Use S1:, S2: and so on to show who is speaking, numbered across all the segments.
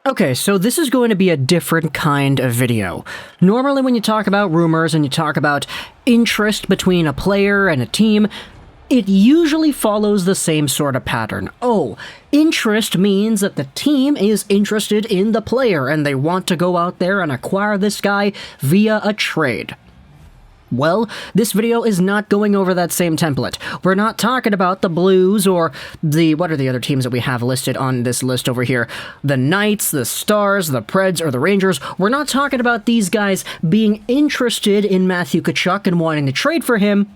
S1: Okay, so this is going to be a different kind of video. Normally when you talk about rumors and you talk about interest between a player and a team, it usually follows the same sort of pattern. Oh, interest means that the team is interested in the player and they want to go out there and acquire this guy via a trade. Well, this video is not going over that same template. We're not talking about the Blues or what are the other teams that we have listed on this list over here? The Knights, the Stars, the Preds, or the Rangers. We're not talking about these guys being interested in Matthew Tkachuk and wanting to trade for him.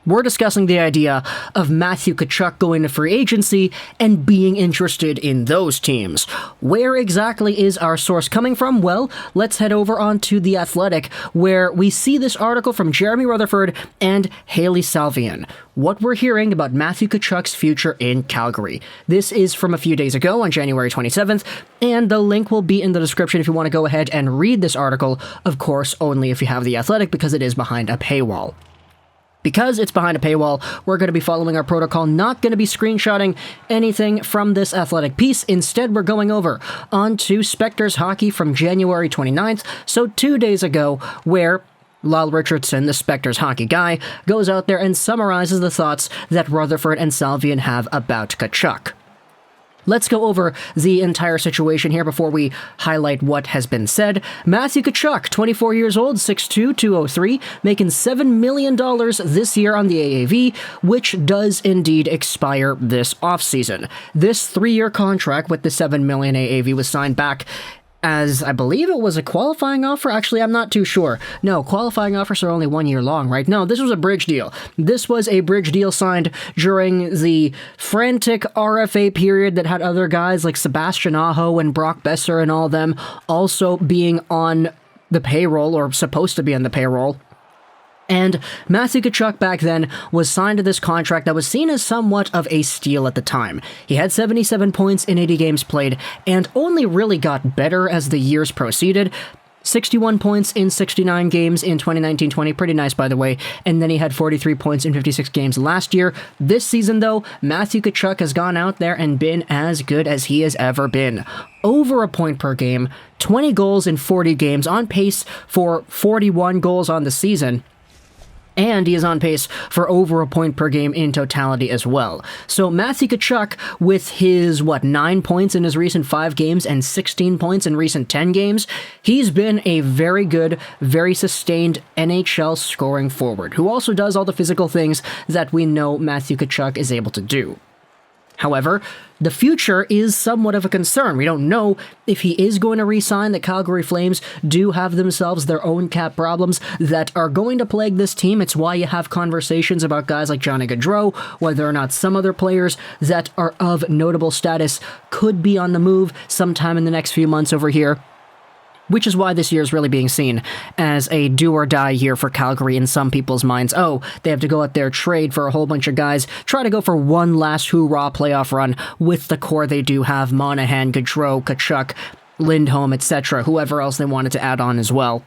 S1: We're discussing the idea of Matthew Tkachuk going to free agency and being interested in those teams. Where exactly is our source coming from? Well, let's head over onto The Athletic, where we see this article from Jeremy Rutherford and Hailey Salvian. What we're hearing about Matthew Tkachuk's future in Calgary. This is from a few days ago on January 27th, and the link will be in the description if you want to go ahead and read this article. Of course, only if you have The Athletic, because it is behind a paywall. Because it's behind a paywall, we're going to be following our protocol, not going to be screenshotting anything from this Athletic piece. Instead, we're going over onto Spectre's Hockey from January 29th, so 2 days ago, where Lyle Richardson, the Spectre's Hockey guy, goes out there and summarizes the thoughts that Rutherford and Salvian have about Tkachuk. Let's go over the entire situation here before we highlight what has been said. Matthew Tkachuk, 24 years old, 6'2", 203, making $7 million this year on the AAV, which does indeed expire this offseason. This 3-year contract with the $7 million AAV was signed back as, I believe it was a qualifying offer. Actually, I'm not too sure. No, qualifying offers are only 1 year long, right? No, this was a bridge deal. This was a bridge deal signed during the frantic RFA period that had other guys like Sebastian Aho and Brock Besser and all them also being on the payroll, or supposed to be on the payroll. And Matthew Tkachuk back then was signed to this contract that was seen as somewhat of a steal at the time. He had 77 points in 80 games played, and only really got better as the years proceeded. 61 points in 69 games in 2019-20, pretty nice by the way, and then he had 43 points in 56 games last year. This season though, Matthew Tkachuk has gone out there and been as good as he has ever been. Over a point per game, 20 goals in 40 games, on pace for 41 goals on the season. And he is on pace for over a point per game in totality as well. So Matthew Tkachuk, with his, 9 points in his recent 5 games and 16 points in recent 10 games, he's been a very good, very sustained NHL scoring forward, who also does all the physical things that we know Matthew Tkachuk is able to do. However, the future is somewhat of a concern. We don't know if he is going to re-sign. The Calgary Flames do have themselves their own cap problems that are going to plague this team. It's why you have conversations about guys like Johnny Gaudreau, whether or not some other players that are of notable status could be on the move sometime in the next few months over here. Which is why this year is really being seen as a do-or-die year for Calgary in some people's minds. Oh, they have to go out there, trade for a whole bunch of guys, try to go for one last hoorah playoff run with the core they do have: Monahan, Gaudreau, Tkachuk, Lindholm, etc., whoever else they wanted to add on as well.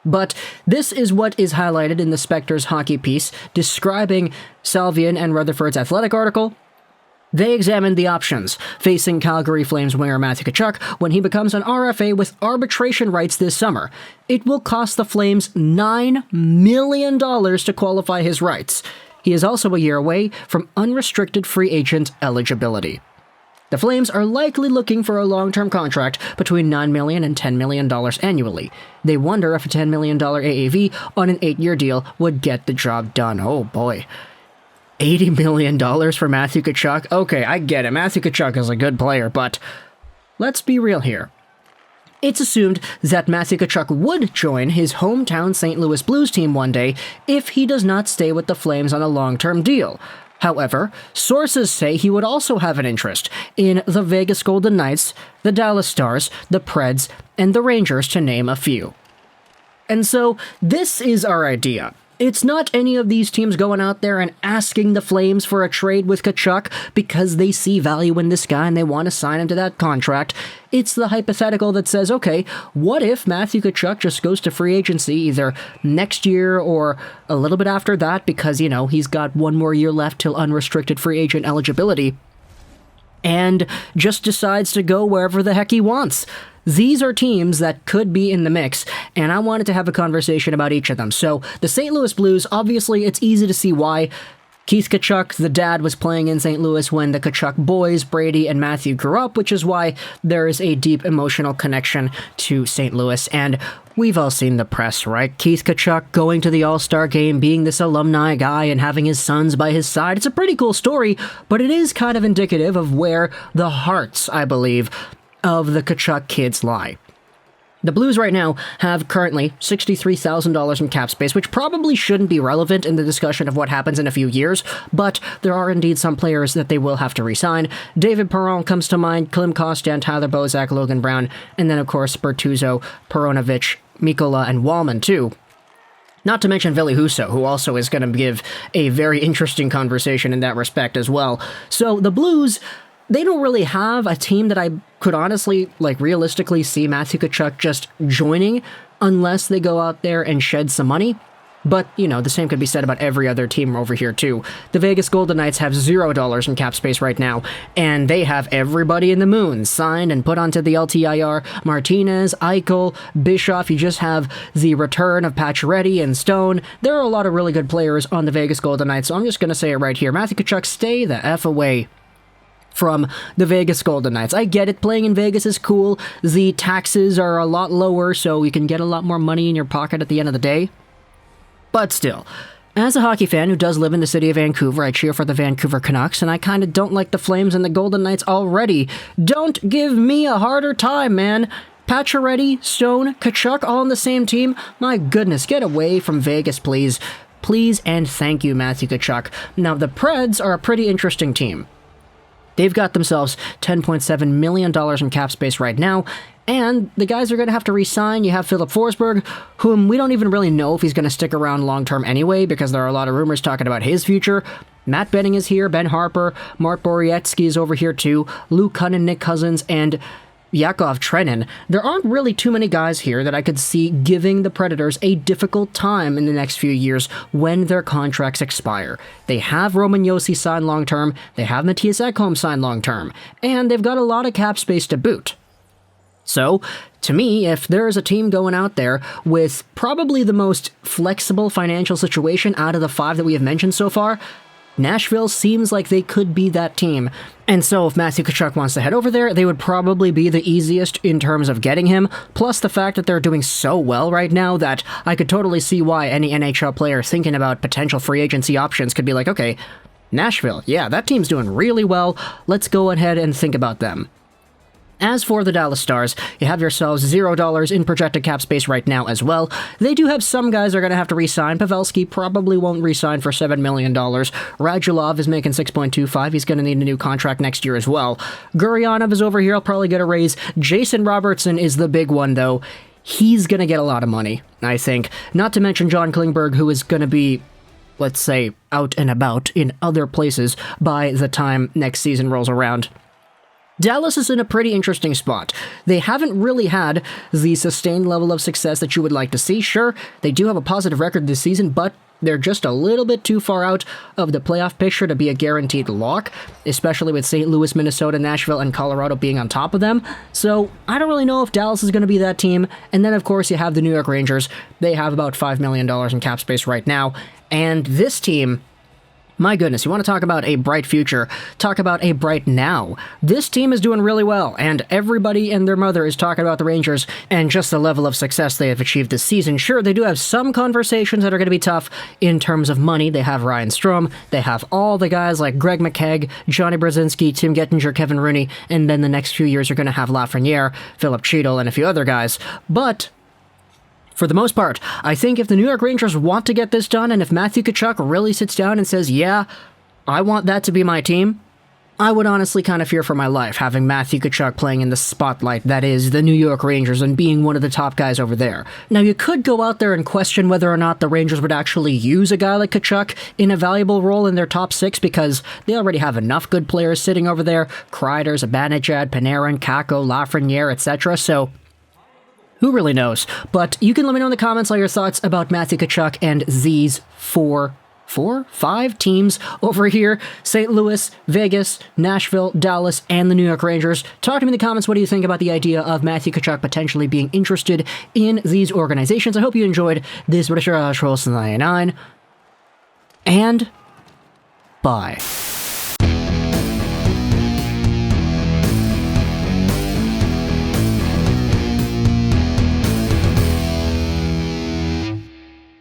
S1: But this is what is highlighted in the Spectre's Hockey piece describing Salvian and Rutherford's Athletic article. They examined the options facing Calgary Flames winger Matthew Tkachuk when he becomes an RFA with arbitration rights this summer. It will cost the Flames $9 million to qualify his rights. He is also a year away from unrestricted free agent eligibility. The Flames are likely looking for a long-term contract between $9 million and $10 million annually. They wonder if a $10 million AAV on an 8-year deal would get the job done. Oh boy. $80 million for Matthew Tkachuk? Okay, I get it. Matthew Tkachuk is a good player, but let's be real here. It's assumed that Matthew Tkachuk would join his hometown St. Louis Blues team one day if he does not stay with the Flames on a long-term deal. However, sources say he would also have an interest in the Vegas Golden Knights, the Dallas Stars, the Preds, and the Rangers, to name a few. And so, this is our idea. It's not any of these teams going out there and asking the Flames for a trade with Tkachuk because they see value in this guy and they want to sign him to that contract. It's the hypothetical that says, okay, what if Matthew Tkachuk just goes to free agency either next year or a little bit after that because, he's got one more year left till unrestricted free agent eligibility. and just decides to go wherever the heck he wants. These are teams that could be in the mix, and I wanted to have a conversation about each of them. So, the St. Louis Blues, obviously, it's easy to see why. Keith Tkachuk, the dad, was playing in St. Louis when the Tkachuk boys, Brady and Matthew, grew up, which is why there is a deep emotional connection to St. Louis. And we've all seen the press, right? Keith Tkachuk going to the All-Star game, being this alumni guy and having his sons by his side. It's a pretty cool story, but it is kind of indicative of where the hearts, I believe, of the Tkachuk kids lie. The Blues right now have currently $63,000 in cap space, which probably shouldn't be relevant in the discussion of what happens in a few years, but there are indeed some players that they will have to re-sign. David Perron comes to mind, Klim Kostin, Tyler Bozak, Logan Brown, and then of course Bertuzzo, Peronovich, Mikkola, and Wallman too. Not to mention Ville Husso, who also is going to give a very interesting conversation in that respect as well. So the Blues, they don't really have a team that I could honestly, realistically see Matthew Tkachuk just joining unless they go out there and shed some money. But, the same could be said about every other team over here, too. The Vegas Golden Knights have $0 in cap space right now, and they have everybody in the moon signed and put onto the LTIR. Martinez, Eichel, Bischoff, you just have the return of Pacioretty and Stone. There are a lot of really good players on the Vegas Golden Knights, so I'm just going to say it right here. Matthew Tkachuk, stay the F away from the Vegas Golden Knights. I get it, playing in Vegas is cool. The taxes are a lot lower, so you can get a lot more money in your pocket at the end of the day. But still, as a hockey fan who does live in the city of Vancouver, I cheer for the Vancouver Canucks, and I kind of don't like the Flames and the Golden Knights already. Don't give me a harder time, man. Pacioretty, Stone, Tkachuk all on the same team? My goodness, get away from Vegas, please. Please and thank you, Matthew Tkachuk. Now, the Preds are a pretty interesting team. They've got themselves $10.7 million in cap space right now, and the guys are going to have to re-sign. You have Philip Forsberg, whom we don't even really know if he's going to stick around long-term anyway, because there are a lot of rumors talking about his future. Matt Benning is here, Ben Harper, Mark Borowiecki is over here too, Luke Cunnin, Nick Cousins, and Yakov Trenin. There aren't really too many guys here that I could see giving the Predators a difficult time in the next few years when their contracts expire. They have Roman Josi signed long-term, they have Mattias Ekholm signed long-term, and they've got a lot of cap space to boot. So, to me, if there is a team going out there with probably the most flexible financial situation out of the five that we have mentioned so far, Nashville seems like they could be that team. And so if Matthew Tkachuk wants to head over there, they would probably be the easiest in terms of getting him, plus the fact that they're doing so well right now that I could totally see why any NHL player thinking about potential free agency options could be like, okay, Nashville, yeah, that team's doing really well, let's go ahead and think about them. As for the Dallas Stars, you have yourselves $0 in projected cap space right now as well. They do have some guys are going to have to re-sign. Pavelski probably won't re-sign for $7 million. Radulov is making $6.25. He's going to need a new contract next year as well. Gurionov is over here. I'll probably get a raise. Jason Robertson is the big one, though. He's going to get a lot of money, I think. Not to mention John Klingberg, who is going to be, let's say, out and about in other places by the time next season rolls around. Dallas is in a pretty interesting spot. They haven't really had the sustained level of success that you would like to see. Sure, they do have a positive record this season, but they're just a little bit too far out of the playoff picture to be a guaranteed lock, especially with St. Louis, Minnesota, Nashville, and Colorado being on top of them. So I don't really know if Dallas is going to be that team. And then, of course, you have the New York Rangers. They have about $5 million in cap space right now. And this team, my goodness, you want to talk about a bright future, talk about a bright now. This team is doing really well, and everybody and their mother is talking about the Rangers and just the level of success they have achieved this season. Sure, they do have some conversations that are going to be tough in terms of money. They have Ryan Strome, they have all the guys like Greg McKegg, Johnny Brzezinski, Tim Gettinger, Kevin Rooney, and then the next few years you're going to have Lafreniere, Philip Cheadle, and a few other guys. But for the most part, I think if the New York Rangers want to get this done, and if Matthew Tkachuk really sits down and says, yeah, I want that to be my team, I would honestly kind of fear for my life having Matthew Tkachuk playing in the spotlight that is the New York Rangers and being one of the top guys over there. Now, you could go out there and question whether or not the Rangers would actually use a guy like Tkachuk in a valuable role in their top six, because they already have enough good players sitting over there, Kreider, Zibanejad, Panarin, Kakko, Lafreniere, etc., so who really knows? But you can let me know in the comments all your thoughts about Matthew Tkachuk and these four 4, 5 teams over here: St. Louis, Vegas, Nashville, Dallas, and the New York Rangers. Talk to me in the comments. What do you think about the idea of Matthew Tkachuk potentially being interested in these organizations? I hope you enjoyed this British Trolls 99, and bye.